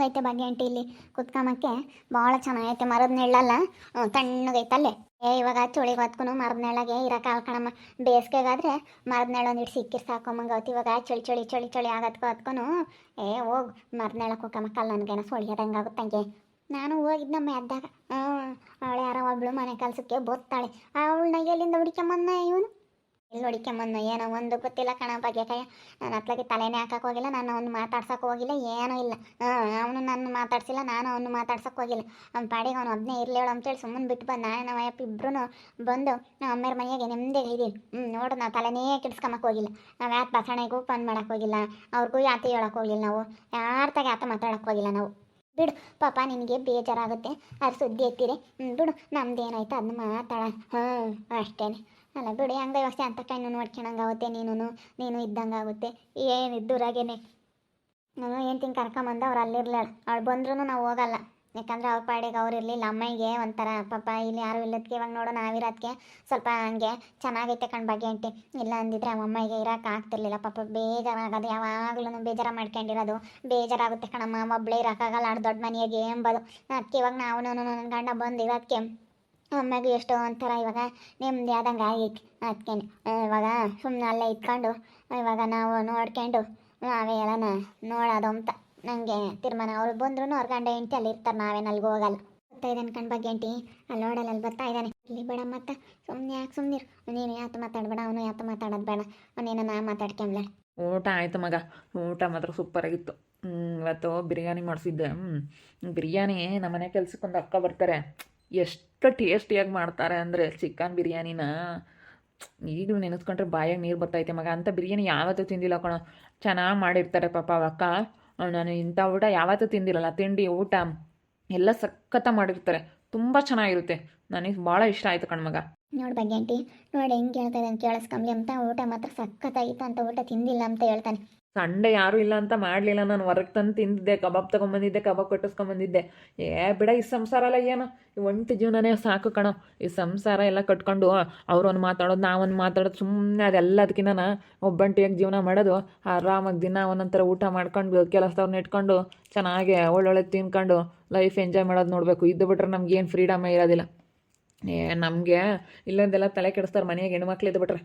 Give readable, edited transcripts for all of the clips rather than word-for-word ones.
ಚೆನ್ನಾಗೈತೆ ಭಾಗ್ಯ ಆಂಟಿ ಇಲ್ಲಿ ಕುತ್ಕೊಂಬಕ್ಕೆ ಭಾಳ ಚೆನ್ನಾಗೈತೆ ಮರದ ನೆಳ್ಳಲ್ಲ ತಣ್ಣಗೈತಲ್ಲೇ. ಇವಾಗ ಚಳಿಗೆ ಹೊತ್ಕೊಂಡು ಮರದ ನೆಳ್ಳಗೆ ಇರೋಕ್ಕಾಗಲ್ಲ ಕಣಮ್ಮ. ಬೇಸಿಗೆಗಾದ್ರೆ ಮರದ ನೆಳ ಒಂದಿಟ್ಟು ಸಿಕ್ಕಿರ್ ಸಾಕೊಂಬಂಗವತ್ತು. ಇವಾಗ ಚಳಿ ಚಳಿ ಚಳಿ ಚಳಿ ಆಗತ್ಕೊ ಹೊತ್ಕೊಂಡು ಹೋಗಿ ಮರದ ನೆಳಕ್ಕೆ ಹೋಗಮ್ಮ. ಕಲ್ಲ ನನಗೇನೋ ಸೊಳಿಯೋದಂಗೆ ಆಗುತ್ತಂಗೆ. ನಾನು ಹೋಗಿದ್ನಮ್ಮ ಎದ್ದಾಗ ಅವಳು ಯಾರೋ ಒಬ್ಳು ಮನೆ ಕೆಲಸಕ್ಕೆ ಬೋತ್ತಾಳೆ. ಅವಳನ್ನ ಎಲ್ಲಿಂದ ಹುಡ್ಕೊಂಬನ್ನ ಇವನು ಎಲ್ಲಿ ಹೊಡಿಕೊಂಬಂದು ಏನೋ ಒಂದು ಗೊತ್ತಿಲ್ಲ ಕಣ ಬಗೆಕಾಯ. ನಾನು ಅತ್ಲಾಗೆ ತಲೆನೇ ಹಾಕಕ್ಕೆ ಹೋಗಿಲ್ಲ, ನಾನು ಅವ್ನು ಮಾತಾಡ್ಸೋಕೆ ಹೋಗಿಲ್ಲ, ಏನೂ ಇಲ್ಲ. ಅವನು ನನ್ನ ಮಾತಾಡ್ಸಿಲ್ಲ, ನಾನು ಅವನು ಮಾತಾಡ್ಸೋಕೆ ಹೋಗಿಲ್ಲ. ಅವ್ನ ಪಾಡಿಗೆ ಅವನು ಒಬ್ಬನೇ ಇರಲೇಳು ಅಂತೇಳಿ ಸುಮ್ಮನೆ ಬಿಟ್ಟು ಬಂದು ನಾವು ಅಯ್ಯಪ್ಪ ಇಬ್ಬರು ಬಂದು ನಾವು ಅಮ್ಮೇರ ಮನೆಯಾಗೆ ನೆಮ್ಮದಿಯಾಗಿ ಇದ್ದೀವಿ. ನೋಡು ನಾವು ತಲೆನೇ ಕೆಡ್ಸ್ಕೊಂಬಕ್ಕೆ ಹೋಗಿಲ್ಲ. ನಾವು ಯಾಕೆ ಬಸಣೆಗೂ ಫೋನ್ ಮಾಡೋಕೆ ಹೋಗಿಲ್ಲ, ಅವ್ರಿಗೂ ಯಾತೆ ಹೇಳೋಕೆ ಹೋಗಿಲ್ಲ, ನಾವು ಯಾರ ತಾಗ ಯಾತ ಮಾತಾಡೋಕೆ ಹೋಗಿಲ್ಲ ನಾವು. ಬಿಡು ಪಾಪ ನಿನಗೆ ಬೇಜಾರಾಗುತ್ತೆ, ಅದು ಸುದ್ದಿ ಎತ್ತೀರಿ. ಬಿಡು ನಮ್ದೇನಾಯ್ತು ಅದನ್ನ ಮಾತಾಡ. ಅಷ್ಟೇ ಅಲ್ಲ ಬಿಡಿ. ಹಂಗೆ ವ್ಯವಸ್ಥೆ ಅಂತ ಕಣ್ಣು ನೋಡ್ಕೊಳಂಗೆ ಆಗುತ್ತೆ. ನೀನು ಇದ್ದಂಗೆ ಆಗುತ್ತೆ. ಏನು ಇದ್ದೂರಾಗೇನೆ ನಾನು ಏನು ಕರ್ಕೊಂಬಂದು ಅವ್ರು ಅಲ್ಲಿರ್ಲಾಳ. ಅವಳು ಬಂದ್ರೂ ನಾವು ಹೋಗಲ್ಲ, ಯಾಕಂದ್ರೆ ಅವ್ರ ಪಾಡಿಗೆ ಅವ್ರು ಇರಲಿಲ್ಲ. ಅಮ್ಮಗೆ ಒಂಥರ ಪಾಪ ಇಲ್ಲಿ ಯಾರು ಇಲ್ಲದಕ್ಕೆ ಇವಾಗ ನೋಡೋ ನಾವಿರೋದಕ್ಕೆ ಸ್ವಲ್ಪ ಹಂಗೆ ಚೆನ್ನಾಗೈತೆ ಕಣ್ ಬಗ್ಗೆ ಅಂಟಿ. ಇಲ್ಲ ಅಂದಿದ್ರೆ ಅಮ್ಮಗೆ ಇರೋಕೆ ಆಗ್ತಿರ್ಲಿಲ್ಲ. ಪಾಪ ಬೇಜಾರಾಗೋದು, ಯಾವಾಗಲೂ ಬೇಜಾರು ಮಾಡ್ಕೊಂಡಿರೋದು. ಬೇಜಾರಾಗುತ್ತೆ ಕಣಮ್ಮ, ಒಬ್ಬಳೇ ಇರೋಕ್ಕಾಗಲ್ಲ ದೊಡ್ಡ ಮನೆಯಾಗೆ ಎಂಬುದು. ಅದಕ್ಕೆ ಇವಾಗ ನಾವು ನನ್ನ ಗಂಡ ಬಂದು ಇರೋದಕ್ಕೆ ಅಮ್ಮಗೆ ಎಷ್ಟೋ ಒಂಥರ ಇವಾಗ ನೆಮ್ಮದಿ ಆದಂಗೆ ಆಗೈತಿ. ಅದಕ್ಕೆ ಇವಾಗ ಸುಮ್ಮನೆ ಅಲ್ಲೇ ಇಟ್ಕೊಂಡು ಇವಾಗ ನಾವು ನೋಡ್ಕೊಂಡು ನಾವೇ ಎಲ್ಲನ ನೋಡೋದು ಅಂತ ನನಗೆ ತೀರ್ಮಾನ. ಅವ್ರು ಬಂದ್ರೂ ಅವ್ರ ಗಂಡ ಹೆಂಡತಿ ಅಲ್ಲಿ ಇರ್ತಾರೆ, ನಾವೇನು ಅಲ್ಲಿಗೆ ಹೋಗಲ್ಲ. ಬರ್ತಾ ಇದ್ದಾನೆ ಕಣ್ ಬಗ್ಗೆ ಹೆಂಡತಿ ಅಲ್ಲಿ ನೋಡಲ್ಲ, ಅಲ್ಲಿ ಬರ್ತಾ ಇದ್ದಾನೆ. ಇಲ್ಲಿ ಬೇಡ ಮತ್ತೆ ಸುಮ್ಮನೆ ಯಾಕೆ ಸುಮ್ಮನಿರು. ನೀನು ಯಾತು ಮಾತಾಡಬೇಡ, ಅವನು ಯಾತು ಮಾತಾಡೋದು ಬೇಡ. ಅವನೇನು ನಾ ಮಾತಾಡ್ಕೊಂಬ್ಲ. ಊಟ ಆಯಿತು ಮಗ, ಊಟ ಮಾತ್ರ ಸೂಪರಾಗಿತ್ತು. ಇವತ್ತು ಬಿರಿಯಾನಿ ಮಾಡಿಸಿದ್ದೆ. ಬಿರಿಯಾನಿ ನಮ್ಮನೆ ಕೆಲ್ಸಕ್ಕೊಂದು ಅಕ್ಕ ಬರ್ತಾರೆ, ಎಷ್ಟು ಟೇಸ್ಟಿಯಾಗಿ ಮಾಡ್ತಾರೆ ಅಂದರೆ ಚಿಕನ್ ಬಿರಿಯಾನಿನ ಈಗಲೂ ನೆನೆಸ್ಕೊಂಡ್ರೆ ಬಾಯಾಗ ನೀರು ಬರ್ತೈತೆ ಮಗ. ಅಂಥ ಬಿರಿಯಾನಿ ಯಾವತ್ತೂ ತಿಂದಿಲ್ಲ ಕಣೋ, ಚೆನ್ನಾಗಿ ಮಾಡಿರ್ತಾರೆ ಪಾಪ ಅವಕ್ಕ. ನಾನು ಇಂಥ ಊಟ ಯಾವತ್ತೂ ತಿಂದಿರಲ್ಲ. ತಿಂಡಿ ಊಟ ಎಲ್ಲ ಸಖತ್ತ ಮಾಡಿರ್ತಾರೆ, ತುಂಬ ಚೆನ್ನಾಗಿರುತ್ತೆ. ನನಗೆ ಭಾಳ ಇಷ್ಟ ಆಯಿತು ಕಣ್ಮಗ. ನೋಡಿ ಬಗ್ಗೆ ಆಂಟಿ ನೋಡಿ ಹೆಂಗೆ ಹೇಳ್ತಾ ಇದ್ದಾನೆ ಕೇಳಿಸ್ಕೊಂಬ್ಲಿ ಅಂತ. ಊಟ ಮಾತ್ರ ಸಖತ್ತಾಗಿತ್ತು ಅಂತ, ಊಟ ತಿಂದಿಲ್ಲ ಅಂತ ಹೇಳ್ತಾನೆ. ಸಂಡೆ ಯಾರೂ ಇಲ್ಲ ಅಂತ ಮಾಡಲಿಲ್ಲ, ನಾನು ಹೊರಗೆ ತಂದು ತಿಂದಿದ್ದೆ. ಕಬಾಬ್ ತೊಗೊಂಬಂದಿದ್ದೆ, ಕಬಾಬ್ ಕಟ್ಟಿಸ್ಕೊಂಬಂದಿದ್ದೆ. ಬಿಡ, ಈ ಸಂಸಾರ ಎಲ್ಲ ಏನು, ಈ ಒಂಟಿ ಜೀವನನೇ ಸಾಕು ಕಣೋ. ಈ ಸಂಸಾರ ಎಲ್ಲ ಕಟ್ಕೊಂಡು ಅವ್ರೊಂದು ಮಾತಾಡೋದು ನಾವೊಂದು ಮಾತಾಡೋದು, ಸುಮ್ಮನೆ ಅದೆಲ್ಲದಕ್ಕಿಂತ ಒಬ್ಬಂಟಿಯಾಗಿ ಜೀವನ ಮಾಡೋದು. ಆರಾಮಾಗಿ ದಿನ ಒಂದೊಂಥರ ಊಟ ಮಾಡ್ಕೊಂಡು ಕೆಲಸದವ್ರನ್ನ ಇಟ್ಕೊಂಡು ಚೆನ್ನಾಗಿ ಒಳ್ಳೊಳ್ಳೆ ತಿನ್ಕೊಂಡು ಲೈಫ್ ಎಂಜಾಯ್ ಮಾಡೋದು ನೋಡಬೇಕು. ಇದ್ದು ಬಿಟ್ರೆ ನಮ್ಗೇನು ಫ್ರೀಡಮೇ ಇರೋದಿಲ್ಲ. ನಮಗೆ ಇಲ್ಲೊಂದೆಲ್ಲ ತಲೆ ಕೆಡಿಸ್ತಾರೆ ಮನೆಯಾಗ ಹೆಣ್ಮಕ್ಳು ಇದ್ದು ಬಿಟ್ರೆ.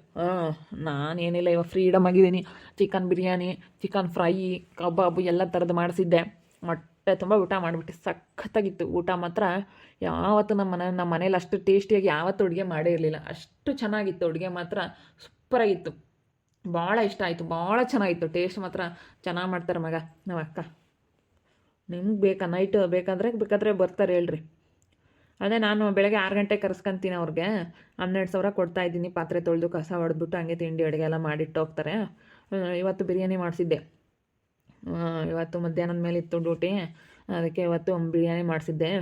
ನಾನೇನಿಲ್ಲ, ಇವಾಗ ಫ್ರೀಡಮ್ ಆಗಿದ್ದೀನಿ. ಚಿಕನ್ ಬಿರಿಯಾನಿ, ಚಿಕನ್ ಫ್ರೈ, ಕಬಾಬು ಎಲ್ಲ ಥರದ್ದು ಮಾಡಿಸಿದ್ದೆ. ಹೊಟ್ಟೆ ತುಂಬ ಊಟ ಮಾಡಿಬಿಟ್ಟು ಸಖತ್ತಾಗಿತ್ತು ಊಟ ಮಾತ್ರ. ಯಾವತ್ತೂ ನಮ್ಮ ಮನೇಲಿ ಅಷ್ಟು ಟೇಸ್ಟಿಯಾಗಿ ಯಾವತ್ತೂ ಅಡುಗೆ ಮಾಡೇ ಇರಲಿಲ್ಲ. ಅಷ್ಟು ಚೆನ್ನಾಗಿತ್ತು ಅಡುಗೆ ಮಾತ್ರ, ಸೂಪರಾಗಿತ್ತು. ಭಾಳ ಇಷ್ಟ ಆಯಿತು, ಭಾಳ ಚೆನ್ನಾಗಿತ್ತು. ಟೇಸ್ಟ್ ಮಾತ್ರ ಚೆನ್ನಾಗಿ ಮಾಡ್ತಾರೆ ಮಗ ನಮ್ಮ ಅಕ್ಕ. ನಿಮ್ಗೆ ಬೇಕಾ ನೈಟ್ ಬೇಕಾದರೆ ಬರ್ತಾರೆ ಹೇಳ್ರಿ. ಅದೇ ನಾನು ಬೆಳಗ್ಗೆ 6 ಗಂಟೆಗೆ ಕರೆಸ್ಕೊಂತೀನಿ ಅವ್ರಿಗೆ. 12,000 ಕೊಡ್ತಾಯಿದ್ದೀನಿ. ಪಾತ್ರೆ ತೊಳೆದು ಕಸ ಹೊಡೆದ್ಬಿಟ್ಟು ಹಂಗೆ ತಿಂಡಿ ಅಡುಗೆ ಎಲ್ಲ ಮಾಡಿಟ್ಟು ಹೋಗ್ತಾರೆ. ಇವತ್ತು ಬಿರಿಯಾನಿ ಮಾಡಿಸಿದ್ದೆ. ಇವತ್ತು ಮಧ್ಯಾಹ್ನದ ಮೇಲೆ ಇತ್ತು ಡ್ಯೂಟಿ, ಅದಕ್ಕೆ ಇವತ್ತು ಬಿರಿಯಾನಿ ಮಾಡಿಸಿದ್ದೆ.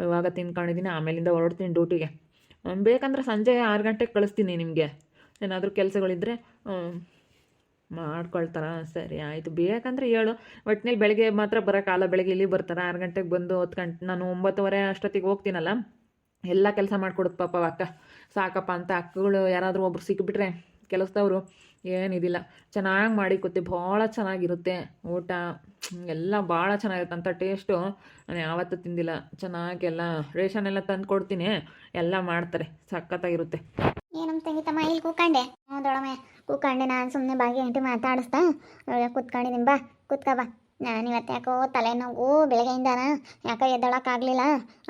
ಇವಾಗ ತಿನ್ಕೊಂಡಿದ್ದೀನಿ, ಆಮೇಲಿಂದ ಹೊರಡ್ತೀನಿ ಡ್ಯೂಟಿಗೆ. ಬೇಕಂದ್ರೆ ಸಂಜೆ 6 ಗಂಟೆಗೆ ಕಳಿಸ್ತೀನಿ. ನಿಮಗೆ ಏನಾದರೂ ಕೆಲಸಗಳಿದ್ದರೆ ಮಾಡ್ಕೊಳ್ತಾರ? ಸರಿ ಆಯಿತು, ಬೇಕಂದ್ರೆ ಹೇಳು. ಒಟ್ಟಿನಲ್ಲಿ ಬೆಳಗ್ಗೆ ಮಾತ್ರ ಬರೋಕ್ಕಾಗಲ್ಲ. ಬೆಳಗ್ಗೆ ಇಲ್ಲಿ ಬರ್ತಾರೆ 6 ಗಂಟೆಗೆ ಬಂದು 10 ಗಂಟೆ, ನಾನು 9:30 ಅಷ್ಟೊತ್ತಿಗೆ ಹೋಗ್ತೀನಲ್ಲ, ಎಲ್ಲ ಕೆಲಸ ಮಾಡಿಕೊಡುತ್ತೆ ಪಾಪ ಅಕ್ಕ. ಸಾಕಪ್ಪ ಅಂತ ಅಕ್ಕಗಳು ಯಾರಾದರೂ ಒಬ್ರು ಸಿಕ್ಕಿಬಿಟ್ರೆ ಕೆಲಸದವರು ಏನಿದಿಲ್ಲ, ಚೆನ್ನಾಗಿ ಮಾಡಿ ಕೊತ್ತೆ. ಭಾಳ ಚೆನ್ನಾಗಿರುತ್ತೆ ಊಟ ಎಲ್ಲ, ಭಾಳ ಚೆನ್ನಾಗಿರುತ್ತೆ. ಅಂಥ ಟೇಸ್ಟು ನಾನು ಯಾವತ್ತೂ ತಿಂದಿಲ್ಲ. ಚೆನ್ನಾಗೆಲ್ಲ ರೇಷನ್ ಎಲ್ಲ ತಂದು ಕೊಡ್ತೀನಿ, ಎಲ್ಲ ಮಾಡ್ತಾರೆ, ಸಖತ್ತಾಗಿರುತ್ತೆ. ಏನಮ್ಮ ತಂಗಿತಮ್ಮ ಇಲ್ಲಿ ಕೂತ್ಕೊಂಡೆ? ದೊಡಮೆ ಕೂತ್ಕೊಂಡೆ. ನಾನು ಸುಮ್ಮನೆ ಬಾಗಿ ಗಂಟೆ ಮಾತಾಡಿಸ್ತಾ ಕೂತ್ಕೊಂಡಿದ್ದೀನಿ. ಬಾ ಕೂತ್ಕ ಬಾ. ನಾನು ಇವತ್ತು ಯಾಕೋ ತಲೆನೋವು ಬೆಳಗ್ಗೆಯಿಂದಾನ, ಯಾಕೋ ಎದ್ದೊಳಕ್ಕಾಗಲಿಲ್ಲ.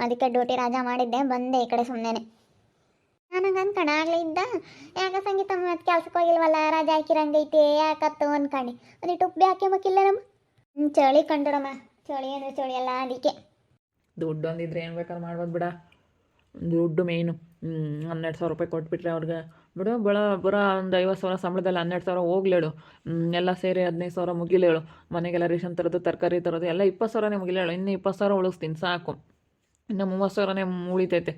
ಅದಕ್ಕೆ ಡ್ಯೂಟಿ ರಜಾ ಮಾಡಿದ್ದೆ, ಬಂದೆ ಈ ಕಡೆ ಸುಮ್ಮನೆ. ನನಗೆ ಅನ್ಕಣ ಆಗಲೇ ಇದ್ದ, ಯಾಕೆ ಸಂಗೀತಮ್ಮ ಮತ್ತು ಕೆಲ್ಸಕ್ಕೆ ಹೋಗಿಲ್ವಲ್ಲ, ರಜಾ ಹಾಕಿರಂಗೈತೆ ಯಾಕತ್ತು ಅನ್ಕಂಡು ಒಂದಿಟ್ಟು ಉಪ್ಪು ಹಾಕ್ಯಂಬೇಕಿಲ್ಲ ನಮ್ಮ. ಚಳಿ ಕಂಡೋಡಮ್ಮ, ಚಳಿ ಅಂದರೆ ಚಳಿ ಅಲ್ಲ, ಅದಕ್ಕೆ. ದುಡ್ಡು ಒಂದಿದ್ರೆ ಏನು ಬೇಕಾದ್ರೆ ಮಾಡ್ಬೋದು ಬಿಡ. ದುಡ್ಡು ಮೇಯ್ನು. 12,000 ರೂಪಾಯಿ ಕೊಟ್ಬಿಟ್ರೆ ಅವ್ರಿಗೆ ಬಿಡು. ಬರೋ ಒಂದು 50,000 ಸಂಬಳದಲ್ಲಿ 12,000 ಹೋಗ್ಲೇಳು. ಎಲ್ಲ ಸೇರಿ 15,000 ಮುಗಿಲೇಳು. ಮನೆಗೆಲ್ಲ ರೇಷನ್ ತರೋದು, ತರಕಾರಿ ತರೋದು ಎಲ್ಲ 20,000ನೇ ಮುಗಿಲೇಳು. ಇನ್ನು 20,000 ಉಳಿಸ್ತೀನಿ ಸಾಕು. ಇನ್ನು 30,000ನೇ ಉಳಿತೈತೆ.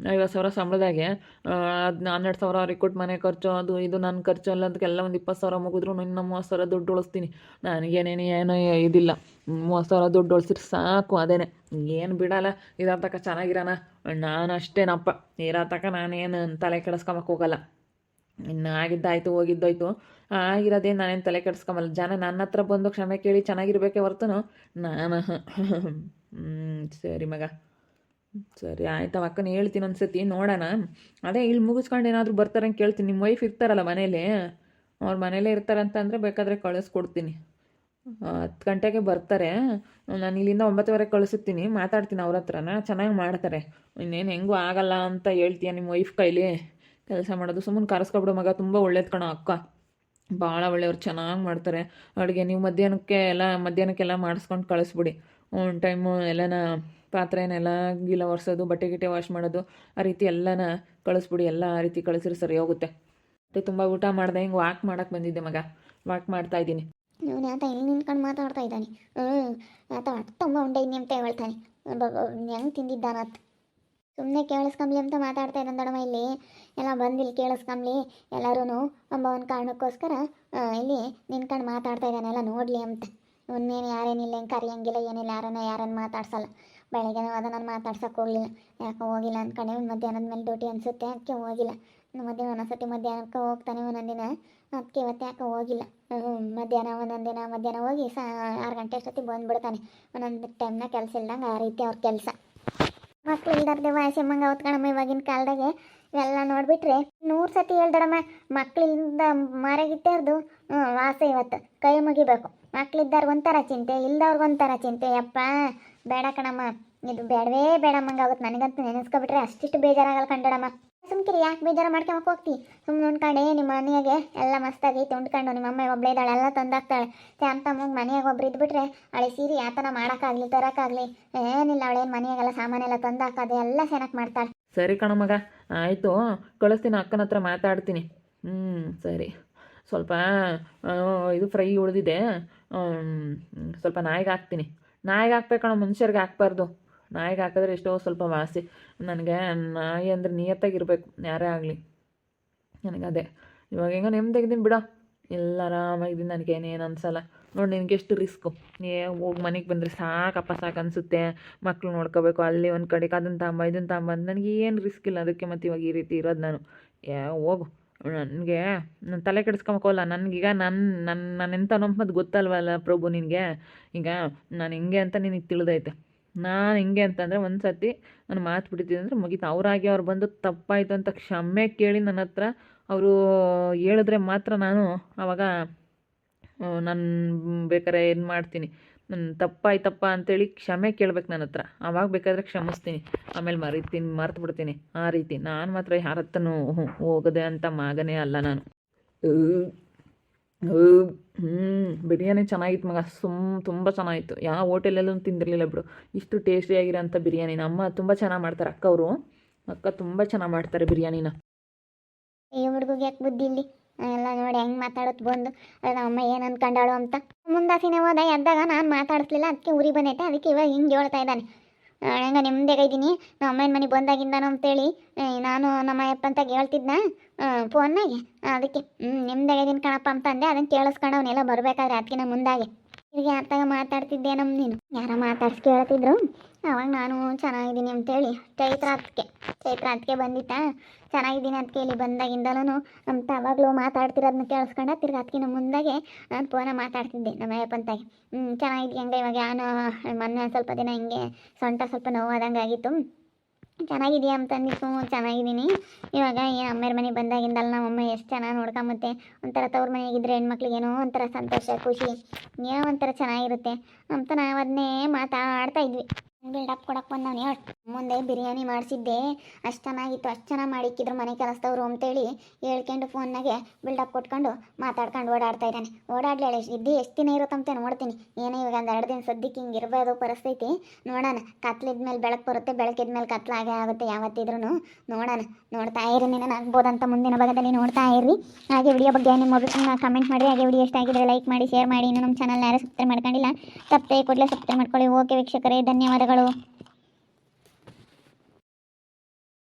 50,000 ಸಂಬಳದಾಗೆ ಅದನ್ನ 12,000 ಅವ್ರಿಗೆ ಕೊಟ್ಟು ಮನೆ ಖರ್ಚು ಅದು ಇದು ನನ್ನ ಖರ್ಚು ಎಲ್ಲದಕ್ಕೆಲ್ಲ ಒಂದು 20,000 ಮುಗಿದ್ರು ಇನ್ನು 30,000 ದುಡ್ಡು ಉಳಿಸ್ತೀನಿ. ನನಗೇನೇನು ಇದಿಲ್ಲ. 30,000 ದುಡ್ಡು ಉಳಿಸಿದ್ರೆ ಸಾಕು. ಅದೇನೆ, ಏನು ಬಿಡಲ್ಲ. ಇರೋ ತನಕ ಚೆನ್ನಾಗಿರೋಣ. ನಾನು ಅಷ್ಟೇನಪ್ಪ, ಇರೋ ತನಕ ನಾನೇನು ತಲೆ ಕೆಡಿಸ್ಕೊಂಬಕ್ಕೆ ಹೋಗಲ್ಲ. ಇನ್ನು ಆಗಿದ್ದಾಯ್ತು ಹೋಗಿದ್ದಾಯ್ತು. ಆಗಿರೋದೇ ನಾನೇನು ತಲೆ ಕೆಡಿಸ್ಕೊಂಬಲ್ಲ. ಜನ ನನ್ನ ಹತ್ರ ಬಂದು ಕ್ಷಮೆ ಕೇಳಿ ಚೆನ್ನಾಗಿರ್ಬೇಕೇ ಹೊರ್ತನು ನಾನು ಸರಿ ಮಗ, ಸರಿ ಆಯ್ತು. ಅಕ್ಕನ ಹೇಳ್ತೀನಿ ಒಂದ್ಸತಿ ನೋಡೋಣ. ಅದೇ ಇಲ್ಲಿ ಮುಗಿಸ್ಕೊಂಡು ಏನಾದರೂ ಬರ್ತಾರೆ ಅಂತ ಕೇಳ್ತೀನಿ. ನಿಮ್ಮ ವೈಫ್ ಇರ್ತಾರಲ್ಲ ಮನೇಲಿ, ಅವ್ರ ಮನೇಲೇ ಇರ್ತಾರಂತಂದರೆ ಬೇಕಾದರೆ ಕಳಿಸ್ಕೊಡ್ತೀನಿ. 10 ಗಂಟೆಗೆ ಬರ್ತಾರೆ. ನಾನು ಇಲ್ಲಿಂದ 9:30 ಕಳಿಸುತ್ತೀನಿ. ಮಾತಾಡ್ತೀನಿ ಅವ್ರ ಹತ್ರನ, ಚೆನ್ನಾಗಿ ಮಾಡ್ತಾರೆ. ಇನ್ನೇನು ಹೆಂಗೂ ಆಗಲ್ಲ ಅಂತ ಹೇಳ್ತೀಯ ನಿಮ್ಮ ವೈಫ್ ಕೈಲಿ ಕೆಲಸ ಮಾಡೋದು. ಸುಮ್ಮನೆ ಕರೆಸ್ಕೊಬಿಡು ಮಗ, ತುಂಬ ಒಳ್ಳೇದು ಕಣೋ ಅಕ್ಕ, ಭಾಳ ಒಳ್ಳೆಯವ್ರು, ಚೆನ್ನಾಗಿ ಮಾಡ್ತಾರೆ ಅಡುಗೆ. ನೀವು ಮಧ್ಯಾಹ್ನಕ್ಕೆಲ್ಲ ಮಾಡಿಸ್ಕೊಂಡು ಕಳಿಸ್ಬಿಡಿ. ಒಂದು ಟೈಮು ಎಲ್ಲನ ಪಾತ್ರೆನೆಲ್ಲ ಗೀಲ ಒರೆಸೋದು, ಬಟ್ಟೆ ಗಿಟ್ಟೆ ವಾಶ್ ಮಾಡೋದು, ಆ ರೀತಿ ಎಲ್ಲನ ಕಳಿಸ್ಬಿಡಿ. ಎಲ್ಲ ಆ ರೀತಿ ಕಳಿಸಿದ್ರೆ ಸರಿ ಹೋಗುತ್ತೆ. ಮತ್ತು ತುಂಬ ಊಟ ಮಾಡಿದೆ, ಹಿಂಗೆ ವಾಕ್ ಮಾಡೋಕ್ಕೆ ಬಂದಿದ್ದೆ ಮಗ, ವಾಕ್ ಮಾಡ್ತಾಯಿದ್ದೀನಿ. ಇವನು ಆತ ಇಲ್ಲಿ ನಿಂತ್ಕೊಂಡು ಮಾತಾಡ್ತಾ ಇದ್ದಾನೆ. ಆತ ತುಂಬ ಉಂಡೆ ಇನ್ನಿ ಅಂತ ಹೇಳ್ತಾನೆ. ಹೆಂಗೆ ತಿಂದಿದ್ದಾನತ್ತ ಸುಮ್ಮನೆ ಕೇಳಿಸ್ಕೊಂಬ್ಲಿ ಅಂತ ಮಾತಾಡ್ತಾ ಇದ್ದಾನೆ ದೊಡಮ್ಮ. ಇಲ್ಲಿ ಎಲ್ಲ ಬಂದು ಇಲ್ಲಿ ಕೇಳಿಸ್ಕೊಂಬ್ಲಿ ಎಲ್ಲರೂ ಎಂಬ ಒಂದು ಕಾರಣಕ್ಕೋಸ್ಕರ ಇಲ್ಲಿ ನಿಂತ್ಕೊಂಡು ಮಾತಾಡ್ತಾ ಇದ್ದಾನೆ, ಎಲ್ಲ ನೋಡಲಿ ಅಂತ. ಇನ್ನೇನು ಯಾರೇನಿಲ್ಲ, ಹೆಂಗೆ ಕರಿಯಂಗಿಲ್ಲ ಏನಿಲ್ಲ, ಯಾರನ್ನು ಮಾತಾಡ್ಸಲ್ಲ. ಬೆಳಗ್ಗೆನೂ ಅದ ನಾನು ಮಾತಾಡ್ಸೋಕೆ ಹೋಗಲಿಲ್ಲ, ಯಾಕೆ ಹೋಗಿಲ್ಲ ಅಂದ್ಕೊಂಡೆ. ಮಧ್ಯಾಹ್ನದ ಮೇಲೆ ಡ್ಯೂಟಿ ಅನಿಸುತ್ತೆ, ಅದಕ್ಕೆ ಹೋಗಿಲ್ಲ. ಒಂದೊಂದ್ಸತಿ ಮಧ್ಯಾಹ್ನಕ್ಕೆ ಹೋಗ್ತಾನೆ ಒಂದೊಂದಿನ, ಅದಕ್ಕೆ ಇವತ್ತು ಯಾಕೆ ಹೋಗಿಲ್ಲ. ಮಧ್ಯಾಹ್ನ ಹೋಗಿ 6 ಗಂಟೆ ಅಷ್ಟೊತ್ತಿಗೆ ಬಂದುಬಿಡ್ತಾನೆ. ಒಂದೊಂದು ಟೈಮ್ನ ಕೆಲಸ ಇಲ್ದಂಗೆ ಆ ರೀತಿ ಅವ್ರ ಕೆಲಸ. ಮಕ್ಳು ಇಲ್ದಾರ್ದೆ ವಾಯ್ಸಮ್ಮಂಗೆ ಹೊತ್ಕೊಳಮ್ಮ. ಇವಾಗಿನ ಕಾಲದಾಗೆ ಇವೆಲ್ಲ ನೋಡಿಬಿಟ್ರೆ 100 ಸತಿ ಹೇಳ್ದಡಮ್ಮ. ಮಕ್ಳಿಂದ ಮರೆಗಿತ್ತೇರ್ದು ವಾಸ ಇವತ್ತು ಕೈ ಮುಗಿಬೇಕು. ಮಕ್ಳಿದ್ದಾರ್ಗೆ ಒಂಥರ ಚಿಂತೆ, ಇಲ್ದವ್ರಿಗೆ ಒಂಥರ ಚಿಂತೆ. ಯಪ್ಪ ಬೇಡ ಕಣಮ್ಮ, ಇದು ಬೇಡವೇ ಬೇಡಮ್ಮಂಗೆ ಆಗುತ್ತೆ. ನನಗಂತೂ ನೆನೆಸ್ಕೊಬಿಟ್ರೆ ಅಷ್ಟಿಷ್ಟು ಬೇಜಾರಾಗಲ್ಲ ಕಂಡಡಮ್ಮ. ಸುಮ್ಕಿರಿ, ಯಾಕೆ ಬೇಜಾರು ಮಾಡ್ಕೊಂಬಕ್ಕೆ ಹೋಗ್ತಿ? ಸುಮ್ಮನೆ ಉಂಡ್ಕೊಂಡೆ ನಿಮ್ಮ ಮನೆಯಾಗೆ ಎಲ್ಲ ಮಸ್ತಾಗೈತೆ ಉಂಡ್ಕೊಂಡು. ನಿಮ್ಮ ಅಮ್ಮ ಒಬ್ಬಳೇ ಇದ್ದಾಳೆ, ಎಲ್ಲ ತಂದಾಕ್ತಾಳೆ. ತಮ್ಮಂಗೆ ಮನೆಯಾಗ ಒಬ್ರು ಇದ್ಬಿಟ್ರೆ ಅವಳೆ ಸೀರೆ ಯಾತನ ಮಾಡೋಕ್ಕಾಗಲಿ ತರೋಕ್ಕಾಗಲಿ ಏನಿಲ್ಲ. ಅವಳೇನು ಮನೆಯಾಗೆಲ್ಲ ಸಾಮಾನೆಲ್ಲ ತಂದಾಕೋದು ಎಲ್ಲ ಚೆನ್ನಾಗಿ ಮಾಡ್ತಾಳೆ. ಸರಿ ಕಣ ಮಗ, ಆಯಿತು, ಕಳಿಸ್ತೀನಿ. ಅಕ್ಕನ ಹತ್ರ ಮಾತಾಡ್ತೀನಿ. ಸರಿ. ಸ್ವಲ್ಪ ಇದು ಫ್ರೈ ಉಳಿದಿದೆ, ಸ್ವಲ್ಪ ನಾಯಿಗೆ ಹಾಕ್ತೀನಿ. ನಾಯಿಗೆ ಹಾಕ್ಬೇಕಣ, ಮನುಷ್ಯರಿಗೆ ಹಾಕ್ಬಾರ್ದು. ನಾಯಿಗೆ ಹಾಕಿದ್ರೆ ಎಷ್ಟೋ ಸ್ವಲ್ಪ ವಾಸಿ. ನನಗೆ ನಾಯಿ ಅಂದರೆ ನಿಯತ್ತಾಗಿರ್ಬೇಕು, ಯಾರೇ ಆಗಲಿ. ನನಗದೇ ಇವಾಗ ಹೆಂಗೋ ನೆಮ್ಮದಿದ್ದೀನಿ ಬಿಡೋ, ಎಲ್ಲ ಆರಾಮಾಗಿದ್ದೀನಿ. ನನಗೇನೇನು ಅನ್ಸಲ್ಲ ನೋಡಿ. ನಿನಗೆ ಎಷ್ಟು ರಿಸ್ಕು, ಹೋಗಿ ಮನೆಗೆ ಬಂದರೆ ಸಾಕಪ್ಪ ಸಾಕು ಅನಿಸುತ್ತೆ. ಮಕ್ಳು ನೋಡ್ಕೋಬೇಕು, ಅಲ್ಲಿ ಒಂದು ಕಡೆಗೆ ಅದನ್ನು ತಗೊಂಬ ಇದನ್ನು ತಗೊಂಬ. ನನಗೆ ಏನು ರಿಸ್ಕ್ ಇಲ್ಲ. ಅದಕ್ಕೆ ಮತ್ತು ಇವಾಗ ಈ ರೀತಿ ಇರೋದು ನಾನು. ಹೋಗು, ನನಗೆ ನಾನು ತಲೆ ಕೆಡಿಸ್ಕೊಂಬೋಲ್ಲ. ನನಗೀಗ ನಾನು ಎಂತ ನಂಬದು ಗೊತ್ತಲ್ವಲ್ಲ ಪ್ರಭು ನಿನಗೆ. ಈಗ ನಾನು ಹಿಂಗೆ ಅಂತ ನಿನಗೆ ತಿಳಿದೈತೆ. ನಾನು ಹಿಂಗೆ ಅಂತಂದರೆ ಒಂದು ಸತಿ ನಾನು ಮಾತು ಬಿಡ್ತಿದ್ದೆ ಅಂದರೆ ಮುಗೀತು. ಅವರಾಗಿ ಅವ್ರು ಬಂದು ತಪ್ಪಾಯಿತು ಅಂತ ಕ್ಷಮೆ ಕೇಳಿ ನನ್ನ ಹತ್ರ ಅವರು ಹೇಳಿದ್ರೆ ಮಾತ್ರ ನಾನು ಆವಾಗ ನಾನು ಬೇಕಾದ್ರೆ ಏನು ಮಾಡ್ತೀನಿ, ನಾನು ತಪ್ಪಾಯ್ತಪ್ಪ ಅಂತೇಳಿ ಕ್ಷಮೆ ಕೇಳ್ಬೇಕು ನನ್ನ ಹತ್ರ. ಆವಾಗ ಬೇಕಾದರೆ ಕ್ಷಮಿಸ್ತೀನಿ, ಆಮೇಲೆ ಮರ್ತು ಬಿಡ್ತೀನಿ. ಆ ರೀತಿ ನಾನು ಮಾತ್ರ ಯಾರ ಹತ್ರನೂ ಹೋಗದೆ ಅಂತ ಮಗನೇ ಅಲ್ಲ ನಾನು. ಬಿರಿಯಾನಿ ಚೆನ್ನಾಗಿತ್ತು ಮಗ, ತುಂಬ ಚೆನ್ನಾಗಿತ್ತು. ಯಾವ ಹೋಟೆಲಲ್ಲೂ ತಿಂದಿರಲಿಲ್ಲ ಬಿಡು ಇಷ್ಟು ಟೇಸ್ಟಿಯಾಗಿರೋಂಥ ಬಿರಿಯಾನಿ. ನಮ್ಮ ತುಂಬ ಚೆನ್ನಾಗಿ ಮಾಡ್ತಾರೆ ಅಕ್ಕ ತುಂಬ ಚೆನ್ನಾಗಿ ಮಾಡ್ತಾರೆ ಬಿರಿಯಾನಿನ. ಈ ಹುಡುಗಿಗೆ ಯಾಕೆ ಬುದ್ಧಿ ಇಲ್ಲಿ ಎಲ್ಲ ನೋಡಿ ಹೆಂಗೆ ಮಾತಾಡೋದು ಬಂದು. ನಮ್ಮ ಅಮ್ಮ ಏನು ಅಂದ್ಕೊಂಡಾಳು ಅಂತ ಮುಂದಾಸಿನೇ ಹೋದ ಎದ್ದಾಗ ನಾನು ಮಾತಾಡಿಸ್ಲಿಲ್ಲ, ಅದಕ್ಕೆ ಉರಿ ಬಂದೈತೆ. ಅದಕ್ಕೆ ಇವಾಗ ಹಿಂಗೆ ಹೇಳ್ತಾ ಇದ್ದಾನೆ. ಹೆಂಗೆ ನಿಮ್ಮದೇ ಇದ್ದೀನಿ, ನಮ್ಮ ಅಮ್ಮನ ಮನೆಗೆ ಬಂದಾಗಿಂದಾನು ಅಂತೇಳಿ ನಾನು ನಮ್ಮ ಅಪ್ಪ ಅಂತ ಹೇಳ್ತಿದ್ನ ಫೋನ್ನಾಗೆ. ಅದಕ್ಕೆ ನಿಮ್ಮದೇ ಇದ್ದೀನಿ ಕಣಪ್ಪ ಅಂತ ಅಂದೆ. ಅದನ್ನು ಕೇಳಿಸ್ಕೊಂಡು ಅವನ್ನೆಲ್ಲ ಬರಬೇಕಾದ್ರೆ ಅದಕ್ಕಿಂತ ಮುಂದಾಗೆ ಈಗ ಅರ್ಥಾಗ ಮಾತಾಡ್ತಿದ್ದೆ. ನೀನು ಯಾರ ಮಾತಾಡ್ಸಿ ಕೇಳ್ತಿದ್ರು. ಅವಾಗ ನಾನು ಚೆನ್ನಾಗಿದ್ದೀನಿ ಅಂತೇಳಿ ಚೈತ್ರ ಅದಕ್ಕೆ ಬಂದಿತ್ತ. ಚೆನ್ನಾಗಿದ್ದೀನಿ ಅದಕ್ಕೆ ಇಲ್ಲಿ ಬಂದಾಗಿಂದಲೂ ಅಂತ ಅವಾಗಲೂ ಮಾತಾಡ್ತಿರೋದನ್ನ ಕೇಳಿಸ್ಕೊಂಡ ತಿರ್ಗಿ ಅದಕ್ಕಿಂತ ಮುಂದಾಗೆ ನಾನು ಫೋನ ಮಾತಾಡ್ತಿದ್ದೆ ನಮ್ಮ ಅಪ್ಪಂತಾಗೆ. ಚೆನ್ನಾಗಿದ್ದೀನಿ ಹಂಗೆ. ಇವಾಗ ಮೊನ್ನೆ ಸ್ವಲ್ಪ ದಿನ ಹಿಂಗೆ ಸೊಂಟ ಸ್ವಲ್ಪ ನೋವಾದಂಗೆ ಆಗಿತ್ತು. ಚೆನ್ನಾಗಿದೆಯಾ ಅಂತಂದಿತ್ತು. ಚೆನ್ನಾಗಿದ್ದೀನಿ. ಇವಾಗ ಏನು ಅಮ್ಮೇರ ಮನೆಗೆ ಬಂದಾಗಿಂದಲ್ಲ ನಮ್ಮಮ್ಮ ಎಷ್ಟು ಚೆನ್ನಾಗಿ ನೋಡ್ಕೊಂಬತ್ತೆ. ಒಂಥರ ತವ್ರ ಮನೆಯಾಗಿದ್ದರೆ ಹೆಣ್ಮಕ್ಳಿಗೇನೋ ಒಂಥರ ಸಂತೋಷ ಖುಷಿ ಏನೋ ಒಂಥರ ಚೆನ್ನಾಗಿರುತ್ತೆ ಅಂತ ನಾವು ಅದನ್ನೇ ಮಾತಾಡ್ತಾ ಇದ್ವಿ. ಬಿಲ್ಡಪ್ ಕೊಡಕ್ಕೆ ಬಂದು ನಾನು ಮುಂದೆ ಬಿರಿಯಾನಿ ಮಾಡಿಸಿದ್ದೆ, ಅಷ್ಟು ಚೆನ್ನಾಗಿತ್ತು, ಅಷ್ಟು ಚೆನ್ನಾಗಿ ಮಾಡಿಕ್ಕಿದ್ರು ಮನೆ ಕೆಲಸದವರು ಅಂತೇಳಿ ಹೇಳ್ಕೊಂಡು ಫೋನ್ನಾಗೆ ಬಿಲ್ಡಪ್ ಕೊಟ್ಕೊಂಡು ಮಾತಾಡ್ಕೊಂಡು ಓಡಾಡ್ತಾ ಇದ್ದಾನೆ. ಓಡಾಡ್ಲೇಳಿ ಎಷ್ಟು ದಿನ ಇರುತ್ತಂತೆ ನೋಡ್ತೀನಿ. ಏನೋ ಇವಾಗ ಒಂದು 2 ದಿನ ಸದ್ಯಕ್ಕೆ ಹಿಂಗೆ ಇರಬಹುದು ಪರಿಸ್ಥಿತಿ. ನೋಡೋಣ, ಕತ್ಲಿದ್ಮೇಲೆ ಬೆಳಕು ಬರುತ್ತೆ, ಬೆಳಕಿದ್ಮೇಲೆ ಕತ್ಲಾಗೆ ಆಗುತ್ತೆ ಯಾವತ್ತಿದ್ರೂ. ನೋಡೋಣ, ನೋಡ್ತಾ ಇರಿ. ನೀನು ಆಗ್ಬೋದಂತ ಮುಂದಿನ ಭಾಗದಲ್ಲಿ ನೋಡ್ತಾ ಇರಿ. ಹಾಗೆ ವಿಡಿಯೋ ಬಗ್ಗೆ ನಿಮ್ಮ ಅಭಿಪ್ರಾಯ ಕಮೆಂಟ್ ಮಾಡಿ. ಹಾಗೆ ವಿಡಿಯೋ ಇಷ್ಟ ಆಗಿದ್ರೆ ಲೈಕ್ ಮಾಡಿ, ಶೇರ್ ಮಾಡಿ. ಇನ್ನು ನಮ್ಮ ಚಾನಲ್ ಯಾರು ಸಬ್ಸ್ಕ್ರೈಬ್ ಮಾಡ್ಕೊಂಡಿಲ್ಲ ತಪ್ಪದೆ ಕೂಡಲೇ ಸಬ್ಸ್ಕ್ರೈಬ್ ಮಾಡ್ಕೊಳ್ಳಿ. ಓಕೆ ವೀಕ್ಷಕರೇ, ಧನ್ಯವಾದಗಳು.